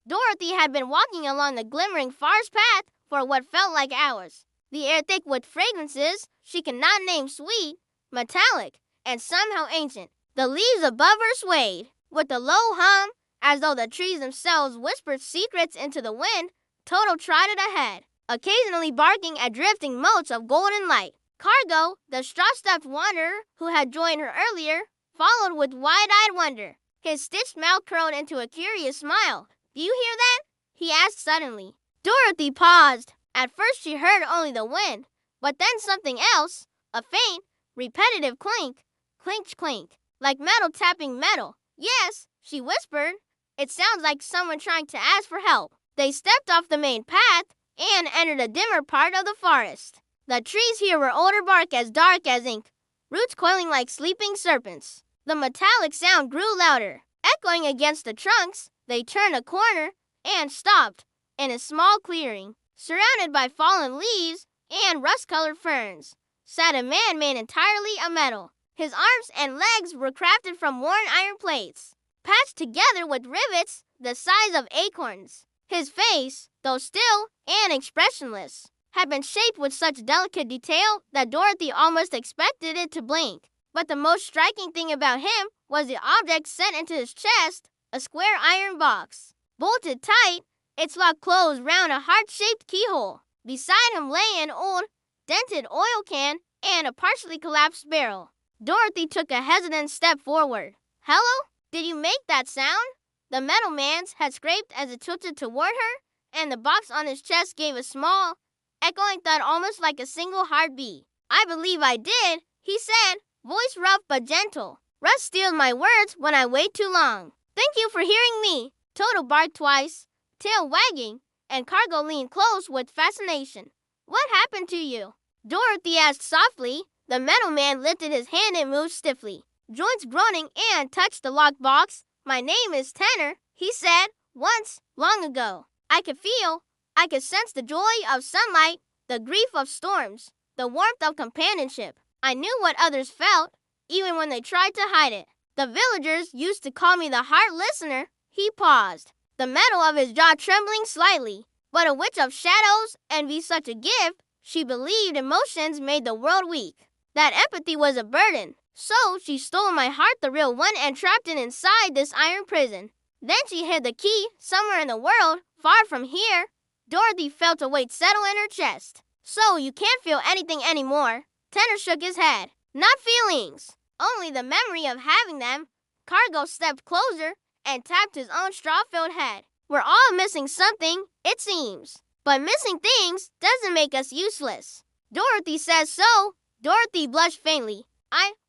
Dorothy had been walking along the glimmering forest path for what felt like hours. The air thick with fragrances she could not name sweet, metallic, and somehow ancient. The leaves above her swayed with a low hum as though the trees themselves whispered secrets into the wind. Toto trotted ahead, occasionally barking at drifting motes of golden light. Kargo, the straw-stuffed wanderer who had joined her earlier, followed with wide-eyed wonder. His stitched mouth curled into a curious smile. "Do you hear that?" he asked suddenly. Dorothy paused. At first she heard only the wind, but then something else, a faint, repetitive clink, clink, clink, like metal tapping metal. "Yes," she whispered. "It sounds like someone trying to ask for help." They stepped off the main path and entered a dimmer part of the forest. The trees here were older bark as dark as ink, roots coiling like sleeping serpents. The metallic sound grew louder, echoing against the trunks. They turned a corner and stopped in a small clearing. Surrounded by fallen leaves and rust-colored ferns, sat a man made entirely of metal. His arms and legs were crafted from worn iron plates, patched together with rivets the size of acorns. His face, though still and expressionless, had been shaped with such delicate detail that Dorothy almost expected it to blink. But the most striking thing about him was the object set into his chest, a square iron box, bolted tight, its lock closed round a heart-shaped keyhole. Beside him lay an old, dented oil can and a partially collapsed barrel. Dorothy took a hesitant step forward. "Hello? Did you make that sound?" The metal man's had scraped as it tilted toward her, and the box on his chest gave a small, echoing thud almost like a single heartbeat. "I believe I did," he said, voice rough but gentle. "Rust steals my words when I wait too long." "Thank you for hearing me," Toto barked twice, tail wagging, and Kargo leaned close with fascination. "What happened to you?" Dorothy asked softly. The metal man lifted his hand and moved stiffly, joints groaning, and touched the locked box. "My name is Tenar," he said. "Once, long ago, I could sense the joy of sunlight, the grief of storms, the warmth of companionship. I knew what others felt, even when they tried to hide it. The villagers used to call me the heart listener." He paused, the metal of his jaw trembling slightly. But a witch of shadows envied such a gift. She believed emotions made the world weak, that empathy was a burden. So she stole my heart, the real one, and trapped it inside this iron prison. Then she hid the key somewhere in the world, far from here. Dorothy felt a weight settle in her chest. "So you can't feel anything anymore?" Tenar shook his head. "Not feelings, only the memory of having them." Kargo stepped closer and tapped his own straw-filled head. "We're all missing something, it seems. But missing things doesn't make us useless." "Dorothy says so." Dorothy blushed faintly.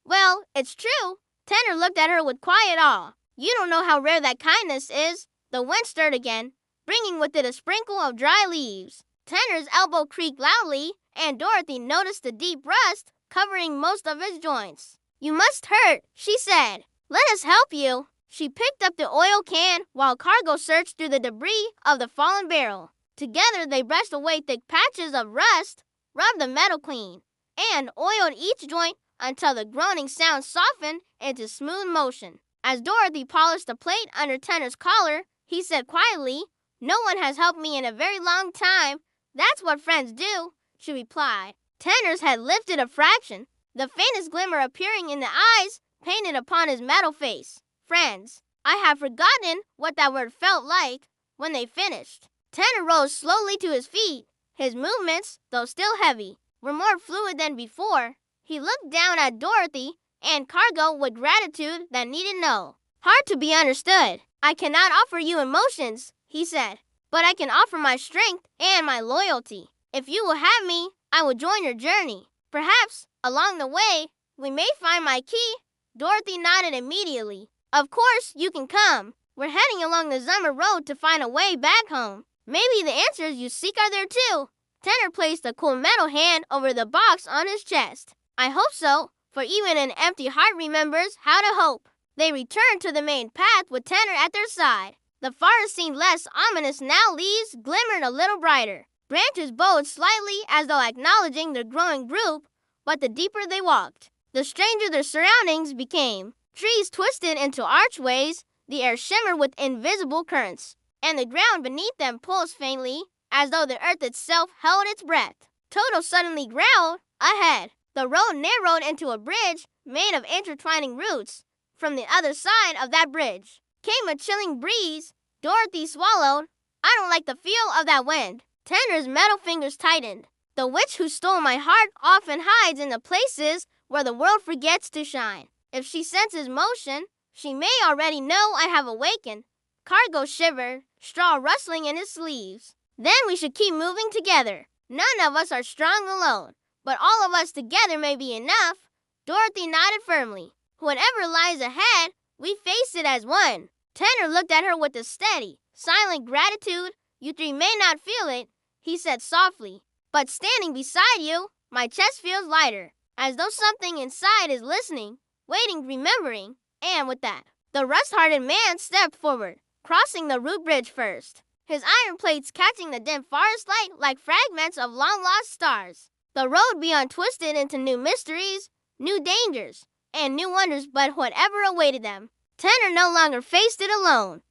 Well, it's true." Tenar looked at her with quiet awe. "You don't know how rare that kindness is." The wind stirred again, bringing with it a sprinkle of dry leaves. Tenar's elbow creaked loudly, and Dorothy noticed the deep rust covering most of his joints. "You must hurt," she said. "Let us help you." She picked up the oil can while Kargo searched through the debris of the fallen barrel. Together they brushed away thick patches of rust, rubbed the metal clean, and oiled each joint until the groaning sound softened into smooth motion. As Dorothy polished the plate under Tenar's collar, he said quietly, "No one has helped me in a very long time." "That's what friends do," she replied. Tenar's had lifted a fraction, the faintest glimmer appearing in the eyes painted upon his metal face. "Friends. I have forgotten what that word felt like when they finished." Tenar rose slowly to his feet. His movements, though still heavy, were more fluid than before. He looked down at Dorothy and Kargo with gratitude that needed no hard to be understood. "I cannot offer you emotions," he said, "but I can offer my strength and my loyalty. If you will have me, I will join your journey. Perhaps, along the way, we may find my key." Dorothy nodded immediately. "Of course, you can come. We're heading along the summer road to find a way back home. Maybe the answers you seek are there too." Tenar placed a cool metal hand over the box on his chest. "I hope so, for even an empty heart remembers how to hope." They returned to the main path with Tenar at their side. The forest seemed less ominous now. Leaves glimmered a little brighter. Branches bowed slightly as though acknowledging the growing group, but the deeper they walked, the stranger their surroundings became. Trees twisted into archways, the air shimmered with invisible currents, and the ground beneath them pulsed faintly, as though the earth itself held its breath. Toto suddenly growled. Ahead, the road narrowed into a bridge made of intertwining roots. From the other side of that bridge came a chilling breeze. Dorothy swallowed. I don't like the feel of that wind. Tenar's metal fingers tightened. The witch who stole my heart often hides in the places where the world forgets to shine. If she senses motion, she may already know I have awakened. Kargo shivered, straw rustling in his sleeves. Then we should keep moving together. None of us are strong alone, but all of us together may be enough. Dorothy nodded firmly. Whatever lies ahead, we face it as one. Tenar looked at her with a steady, silent gratitude. You three may not feel it, he said softly, but standing beside you, my chest feels lighter, as though something inside is listening, waiting, remembering. And with that, the rust-hearted man stepped forward, crossing the root bridge first, his iron plates catching the dim forest light like fragments of long-lost stars. The road beyond twisted into new mysteries, new dangers, and new wonders, but whatever awaited them, Tenar no longer faced it alone.